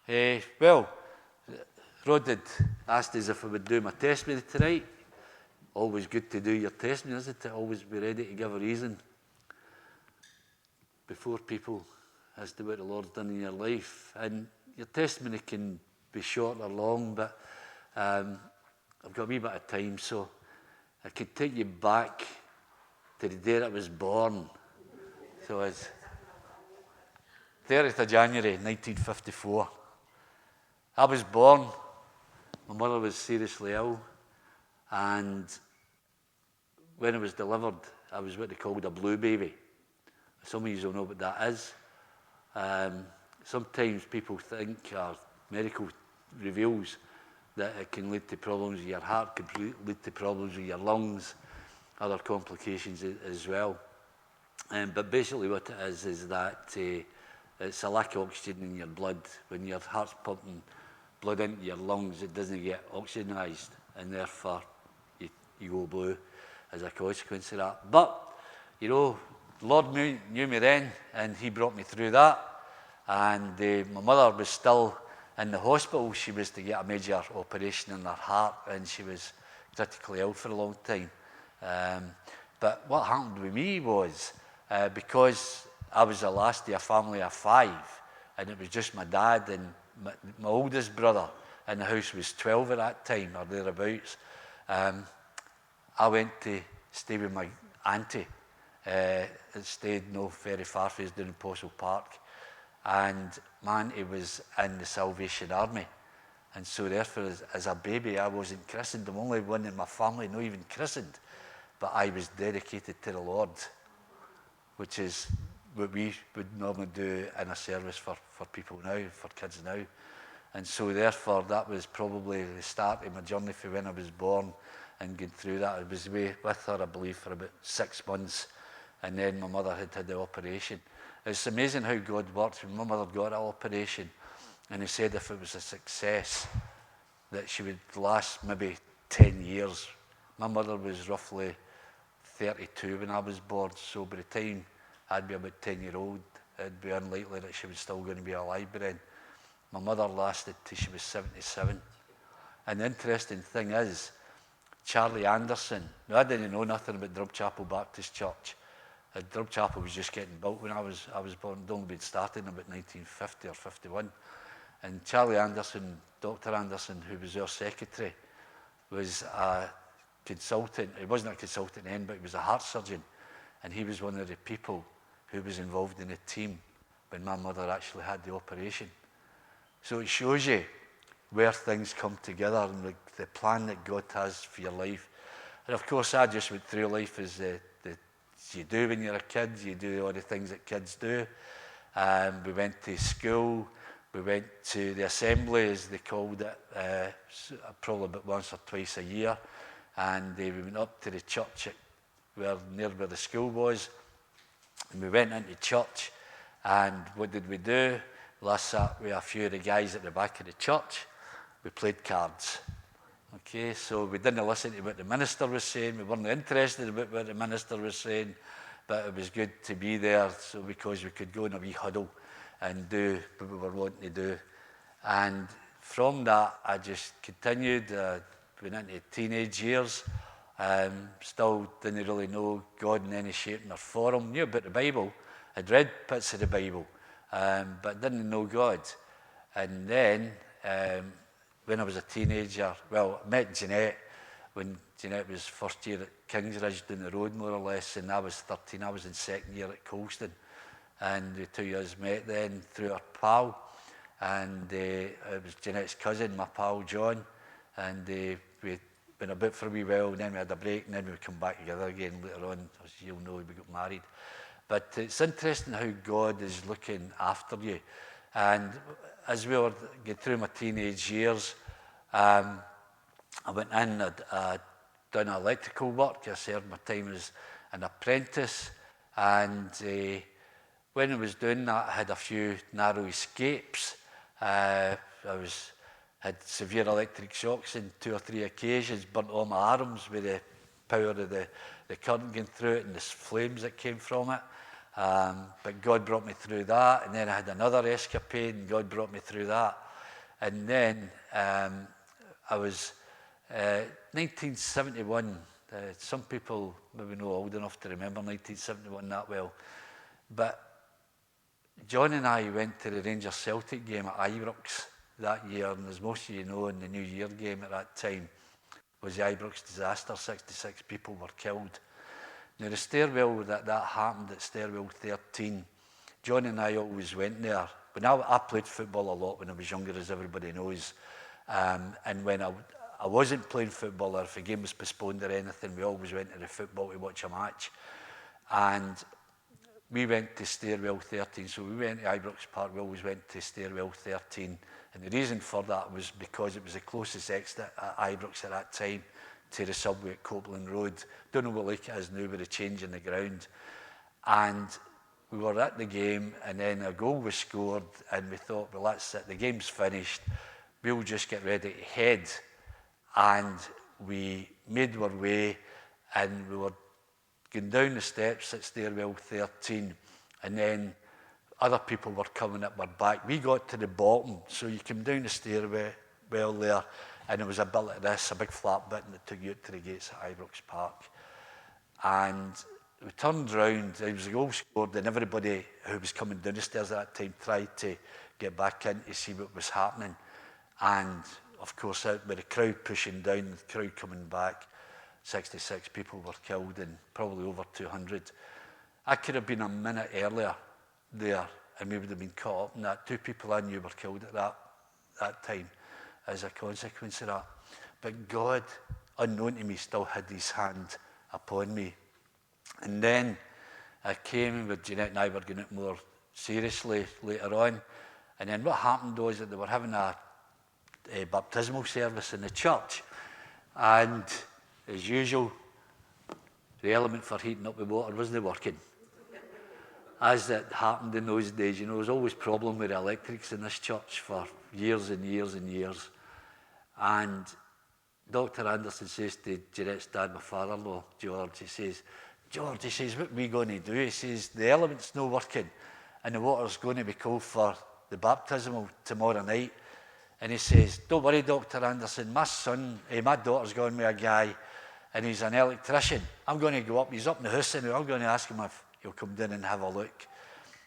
Well, Rod had asked us if I would do my testimony tonight. Always good to do your testimony, isn't it? Always be ready to give a reason before people as to what the Lord's done in your life. And your testimony can be short or long, but I've got a wee bit of time, so I could take you back to the day that I was born. So it's 30th of January 1954. I was born, my mother was seriously ill, and when I was delivered, I was what they called a blue baby. Some of you will know what that is. Sometimes people think, or medical reveals, that it can lead to problems with your heart, could lead to problems with your lungs, other complications as well. But basically what it is that it's a lack of oxygen in your blood. When your heart's pumping blood into your lungs, it doesn't get oxygenised, and therefore you go blue as a consequence of that. But, you know, the Lord knew me then, and he brought me through that. And my mother was still in the hospital. She was to get a major operation in her heart, and she was critically ill for a long time. But what happened with me was, because I was the last of a family of 5, and it was just my dad and my oldest brother, and the house was 12 at that time, or thereabouts, I went to stay with my auntie. It stayed no very far from us down in Postle Park. And my auntie was in the Salvation Army. And so therefore, as a baby, I wasn't christened. I'm only one in my family not even christened. But I was dedicated to the Lord, which is what we would normally do in a service for people now, for kids now. And so therefore, that was probably the start of my journey for when I was born and going through that. I was away with her, I believe, for about 6 months. And then my mother had the operation. It's amazing how God works. When my mother got that operation, and he said if it was a success, that she would last maybe 10 years. My mother was roughly 32 when I was born, so by the time I'd be about 10-year-old, it'd be unlikely that she was still going to be alive by then. My mother lasted till she was 77. And the interesting thing is, Charlie Anderson, now I didn't know nothing about Drumchapel Baptist Church. Drumchapel was just getting built when I was born. It only been started in about 1950 or 51. And Charlie Anderson, Dr. Anderson, who was our secretary, was a consultant. He wasn't a consultant then, but he was a heart surgeon. And he was one of the people who was involved in the team when my mother actually had the operation. So it shows you where things come together and the plan that God has for your life. And of course, I just went through life as you do when you're a kid. You do all the things that kids do. We went to school. We went to the assembly, as they called it, probably about once or twice a year. And we went up to the church near where the school was. And we went into church. And what did we do? Last sat with a few of the guys at the back of the church. We played cards. Okay, so we didn't listen to what the minister was saying. We weren't interested about what the minister was saying, but it was good to be there because we could go in a wee huddle and do what we were wanting to do. And from that, I just continued, went into teenage years, still didn't really know God in any shape or form. Knew about the Bible, I'd read bits of the Bible, but didn't know God. And then, when I was a teenager, well, I met Jeanette when Jeanette was first year at Kingsridge down the road, more or less, and I was 13. I was in second year at Colston, and the 2 years met then through her pal, and it was Jeanette's cousin, my pal John, and we went about for a wee while, and then we had a break, and then we come back together again later on. As you'll know, we got married. But it's interesting how God is looking after you. And as we were getting through my teenage years, I went in, I'd done electrical work. I served my time as an apprentice. And when I was doing that, I had a few narrow escapes. I had severe electric shocks on 2 or 3 occasions, burnt all my arms with the power of the current going through it and the flames that came from it. But God brought me through that, and then I had another escapade, and God brought me through that. And then I was 1971. Some people maybe not old enough to remember 1971 that well, but John and I went to the Rangers Celtic game at Ibrox that year, and as most of you know, in the New Year game at that time was the Ibrox disaster. 66 people were killed. Now the stairwell that happened at stairwell 13, John and I always went there. When I played football a lot when I was younger, as everybody knows, and when I wasn't playing football, or if a game was postponed or anything, we always went to the football to watch a match. And we went to stairwell 13, so we went to Ibrox Park, we always went to stairwell 13, and the reason for that was because it was the closest exit at Ibrox at that time to the subway at Copeland Road. Don't know what like it is now with the change in the ground. And we were at the game, and then a goal was scored, and we thought, well, that's it, the game's finished, we'll just get ready to head. And we made our way, and we were going down the steps at stairwell 13, and then other people were coming up our back. We got to the bottom, so you came down the stairwell there, and there was a bit like this, a big flat button that took you out to the gates at Ibrox Park. And we turned round, there was a goal scored, and everybody who was coming down the stairs at that time tried to get back in to see what was happening. And of course, out with the crowd pushing down, the crowd coming back, 66 people were killed and probably over 200. I could have been a minute earlier there, and we would have been caught up in that. 2 people I knew were killed at that time as a consequence of that. But God, unknown to me, still had his hand upon me. And then I came with Jeanette, and I were going out more seriously later on. And then what happened was that they were having a baptismal service in the church, and as usual, the element for heating up the water wasn't working. As it happened in those days, you know, there was always a problem with the electrics in this church for years and years and years. And Dr. Anderson says to Jeanette's dad, my father-in-law, George, he says, what are we going to do? He says, the element's not working, and the water's going to be cold for the baptismal tomorrow night. And he says, don't worry, Dr. Anderson, my daughter's going with a guy, and he's an electrician. I'm going to go up, he's up in the house, and I'm going to ask him if he'll come down and have a look.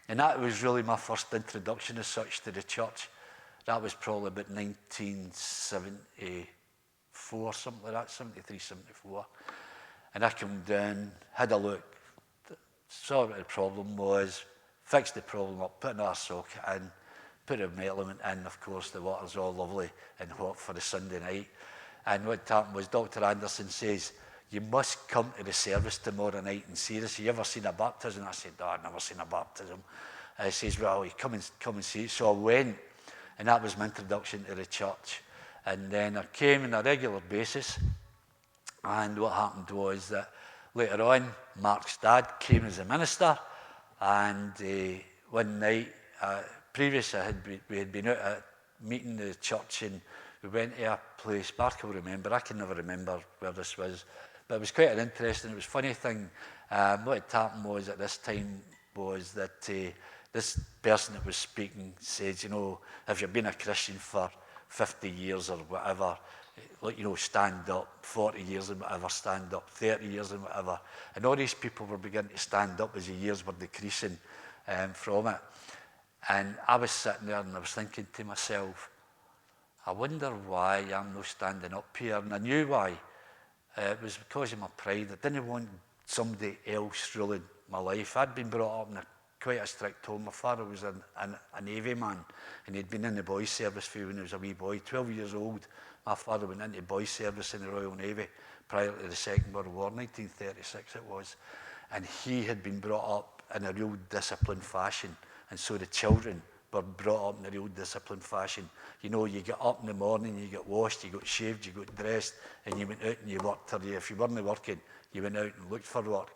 And that was really my first introduction as such to the church. That was probably about 1974, something like that, 73, 74. And I came down, had a look, saw what the problem was, fixed the problem up, put another socket in, put an element in. Of course, the water's all lovely and hot for the Sunday night. And what happened was Dr. Anderson says, you must come to the service tomorrow night and see this. Have you ever seen a baptism? I said, no, I've never seen a baptism. And he says, well, you come and see it. So I went, and that was my introduction to the church. And then I came on a regular basis. And what happened was that later on, Mark's dad came as a minister. And one night, previously we had been out at meeting the church, and we went to a place, Mark will remember, I can never remember where this was, but it was quite an interesting, it was a funny thing. What had happened was at this time was that this person that was speaking said, you know, if you've been a Christian for 50 years or whatever, like, you know, stand up, 40 years and whatever, stand up, 30 years and whatever. And all these people were beginning to stand up as the years were decreasing from it. And I was sitting there and I was thinking to myself, I wonder why I'm not standing up here. And I knew why. It was because of my pride. I didn't want somebody else ruling my life. I'd been brought up in quite a strict home. My father was a Navy man, and he'd been in the boys' service for when he was a wee boy, 12 years old. My father went into boys' service in the Royal Navy prior to the Second World War, 1936 it was. And he had been brought up in a real disciplined fashion. And so the children were brought up in a real disciplined fashion. You know, you get up in the morning, you get washed, you got shaved, you got dressed, and you went out and you worked. Or if you weren't working, you went out and looked for work.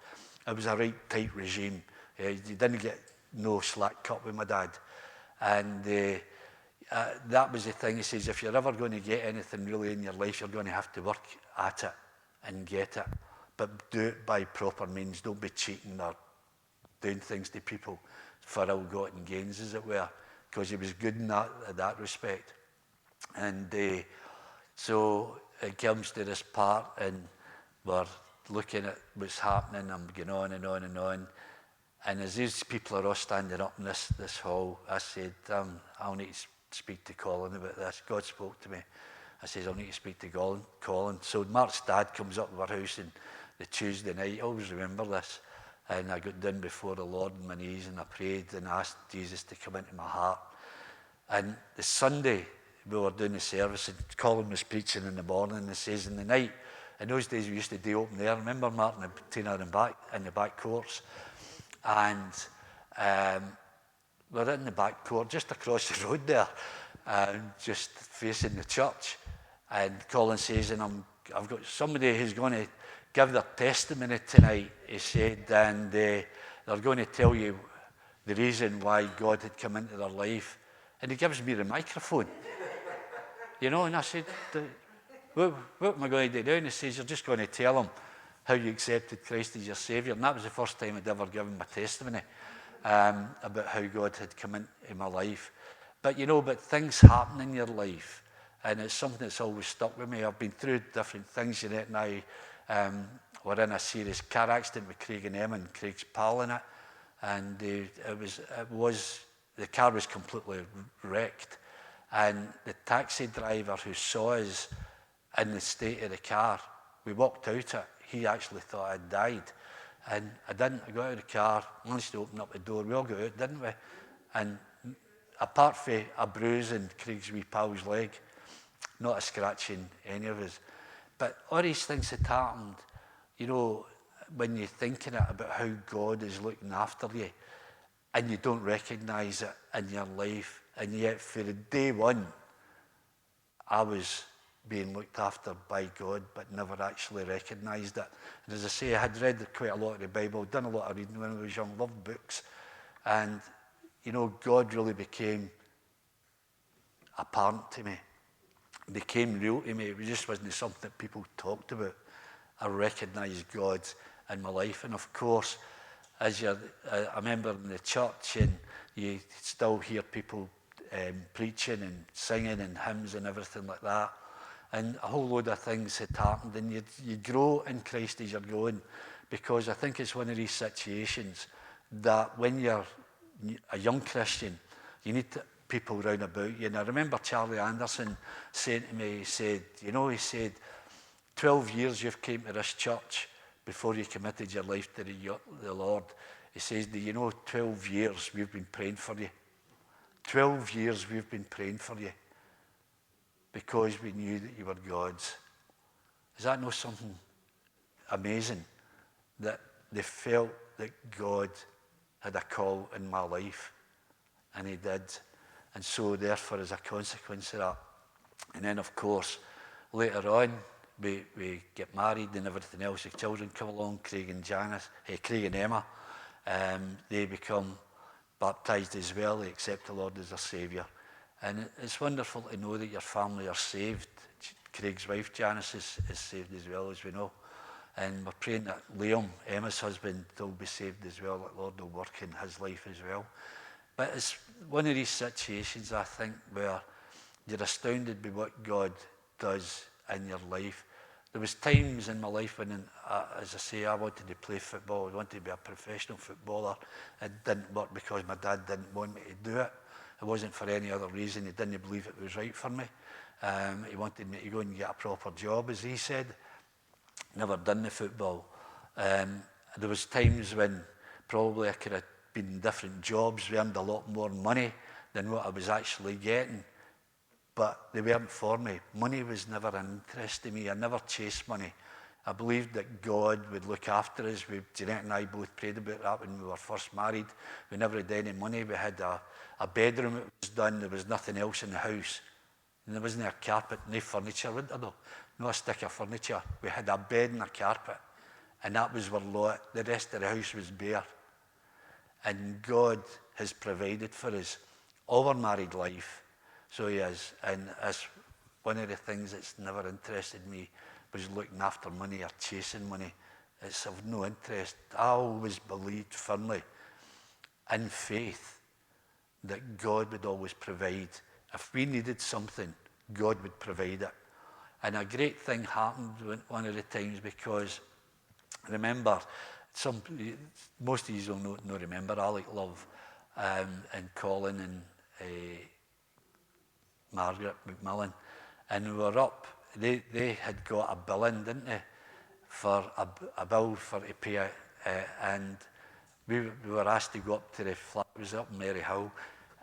It was a right tight regime. You didn't get no slack cut with my dad. And that was the thing. He says, if you're ever going to get anything really in your life, you're going to have to work at it and get it. But do it by proper means. Don't be cheating or doing things to people for ill-gotten gains, as it were, because he was good in that respect. And so it comes to this part, and we're looking at what's happening. I'm going on and on and on. And as these people are all standing up in this hall, I said, I'll need to speak to Colin about this. God spoke to me. I said, I'll need to speak to Colin. So Mark's dad comes up to our house on the Tuesday night. I always remember this. And I got down before the Lord on my knees, and I prayed and asked Jesus to come into my heart. And the Sunday, we were doing the service, and Colin was preaching in the morning, and he says, in the night, in those days we used to do open air. Remember Martin and Tina in the back courts? And we're in the back court, just across the road there, just facing the church. And Colin says, and I've got somebody who's going to give their testimony tonight, he said, and they're going to tell you the reason why God had come into their life. And he gives me the microphone. You know, and I said, what am I going to do? And he says, you're just going to tell them how you accepted Christ as your Saviour. And that was the first time I'd ever given my testimony about how God had come into my life. But you know, things happen in your life, and it's something that's always stuck with me. I've been through different things, you know, now. We're in a serious car accident with Craig and Emma, and Craig's pal in it. And the car was completely wrecked. And the taxi driver who saw us in the state of the car, we walked out it, he actually thought I'd died. And I didn't. I got out of the car, managed to open up the door. We all got out, didn't we? And apart from a bruise in Craig's wee pal's leg, not a scratch in any of us. But all these things had happened, you know, when you're thinking about how God is looking after you, and you don't recognise it in your life, and yet for the day one, I was being looked after by God, but never actually recognised it. And as I say, I had read quite a lot of the Bible, done a lot of reading when I was young, loved books, and, you know, God really became apparent to me, became real to me. It just wasn't something that people talked about. I recognised God in my life, and of course, I remember in the church, and you still hear people preaching and singing and hymns and everything like that, and a whole load of things had happened, and you grow in Christ as you're going, because I think it's one of these situations that when you're a young Christian, you need people round about you. And I remember Charlie Anderson saying to me, he said, 12 years you've came to this church before you committed your life to the Lord. He says, do you know, 12 years we've been praying for you. 12 years we've been praying for you because we knew that you were God's. Is that not something amazing? That they felt that God had a call in my life, and he did. And so therefore, as a consequence of that, and then of course, later on, we get married and everything else. The children come along, Craig and Emma. They become baptised as well. They accept the Lord as their Saviour. And it's wonderful to know that your family are saved. Craig's wife, Janice, is saved as well, as we know. And we're praying that Liam, Emma's husband, will be saved as well, that Lord will work in his life as well. But it's one of these situations, I think, where you're astounded by what God does in your life. There was times in my life when, as I say, I wanted to play football. I wanted to be a professional footballer. It didn't work because my dad didn't want me to do it. It wasn't for any other reason. He didn't believe it was right for me. He wanted me to go and get a proper job, as he said. Never done the football. There was times when probably I could have been in different jobs, earned a lot more money than what I was actually getting. But they weren't for me. Money was never an interest to me. I never chased money. I believed that God would look after us. Jeanette and I both prayed about that when we were first married. We never had any money. We had a bedroom that was done. There was nothing else in the house. And there wasn't a carpet, no furniture, was there though? No a stick of furniture. We had a bed and a carpet. And that was our lot. The rest of the house was bare. And God has provided for us all our married life. So he is, and as one of the things that's never interested me was looking after money or chasing money. It's of no interest. I always believed firmly in faith that God would always provide. If we needed something, God would provide it. And a great thing happened one of the times, because remember, most of you will not remember Alec Love and Colin and Margaret McMillan, and we were up. They had got a bill in, didn't they, for a bill for to pay, and we were asked to go up to the flat. It was up in Maryhill,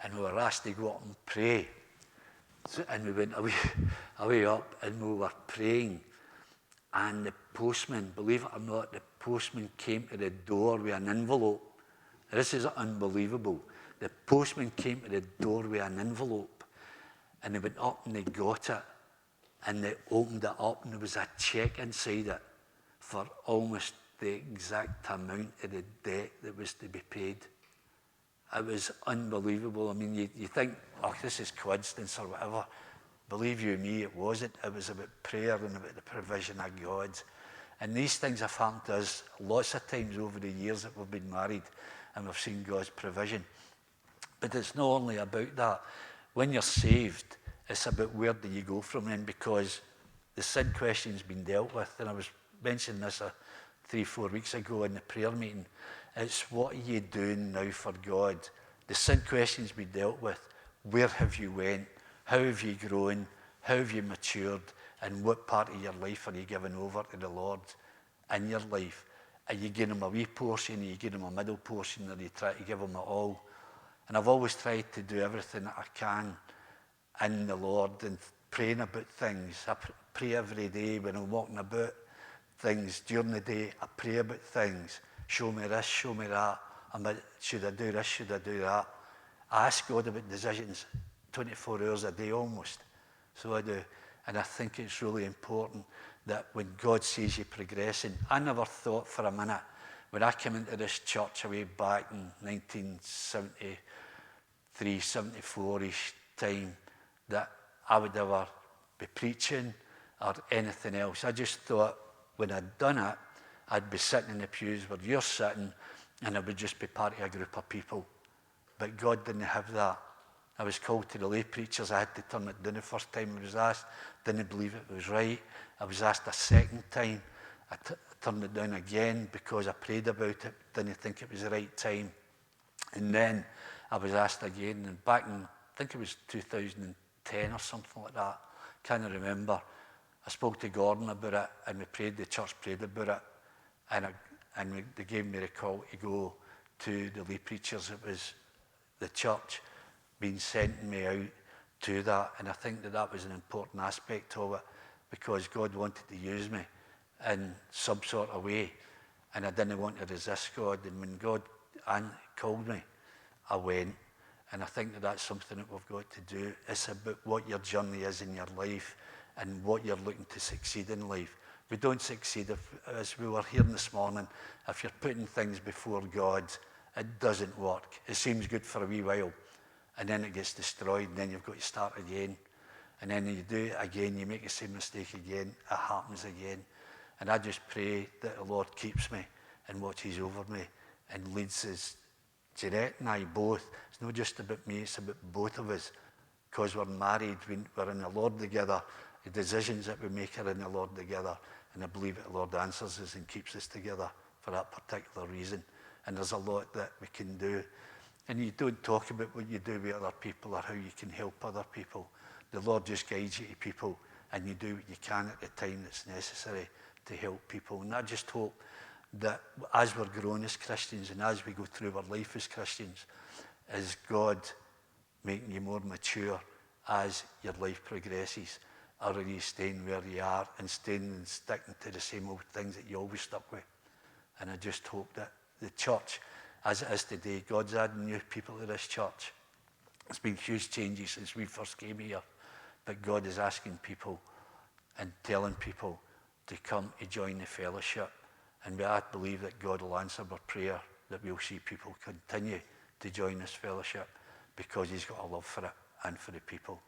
and we were asked to go up and pray. So, and we went away up, and we were praying, and the postman, believe it or not, the postman came to the door with an envelope. This is unbelievable. The postman came to the door with an envelope, and they went up and they got it, and they opened it up, and there was a cheque inside it for almost the exact amount of the debt that was to be paid. It was unbelievable. I mean, you think, oh, this is coincidence or whatever. Believe you me, it wasn't. It was about prayer and about the provision of God. And these things have happened to us lots of times over the years that we've been married, and we've seen God's provision. But it's not only about that. When you're saved, it's about where do you go from then, because the sin question's been dealt with. And I was mentioning this 3-4 weeks ago in the prayer meeting. It's what are you doing now for God? The sin question's been dealt with. Where have you went? How have you grown? How have you matured? And what part of your life are you giving over to the Lord in your life? Are you giving him a wee portion? Are you giving him a middle portion? Or are you trying to give him it all? And I've always tried to do everything that I can in the Lord and praying about things. I pray every day when I'm walking about things during the day. I pray about things. Show me this, show me that. Should I do this, should I do that? I ask God about decisions 24 hours a day almost. So I do. And I think it's really important that when God sees you progressing, I never thought for a minute, when I came into this church way back in 1973, 74-ish time, that I would ever be preaching or anything else. I just thought when I'd done it, I'd be sitting in the pews where you're sitting, and I would just be part of a group of people. But God didn't have that. I was called to the lay preachers. I had to turn it down the first time I was asked. Didn't believe it was right. I was asked a second time. I turned it down again because I prayed about it. Didn't think it was the right time. And then I was asked again. And back in, I think it was 2010 or something like that. Can't remember. I spoke to Gordon about it, and we prayed. The church prayed about it, and they gave me the call to go to the lay preachers. It was the church been sending me out to that, and I think that was an important aspect of it, because God wanted to use me in some sort of way, and I didn't want to resist God. And when God called me, I went. And I think that's something that we've got to do. It's about what your journey is in your life and what you're looking to succeed in life. We don't succeed, as we were hearing this morning, if you're putting things before God, it doesn't work. It seems good for a wee while, and then it gets destroyed, and then you've got to start again. And then you do it again, you make the same mistake again, it happens again. And I just pray that the Lord keeps me and watches over me and leads us. Jeanette and I both. It's not just about me, it's about both of us. Because we're married, we're in the Lord together. The decisions that we make are in the Lord together. And I believe that the Lord answers us and keeps us together for that particular reason. And there's a lot that we can do. And you don't talk about what you do with other people or how you can help other people. The Lord just guides you to people, and you do what you can at the time that's necessary to help people. And I just hope that as we're growing as Christians and as we go through our life as Christians, is God making you more mature as your life progresses? Or are you staying where you are and staying and sticking to the same old things that you always stuck with? And I just hope that the church, as it is today, God's adding new people to this church. It's been huge changes since we first came here. But God is asking people and telling people to come to join the fellowship. And I believe that God will answer our prayer, that we'll see people continue to join this fellowship, because he's got a love for it and for the people.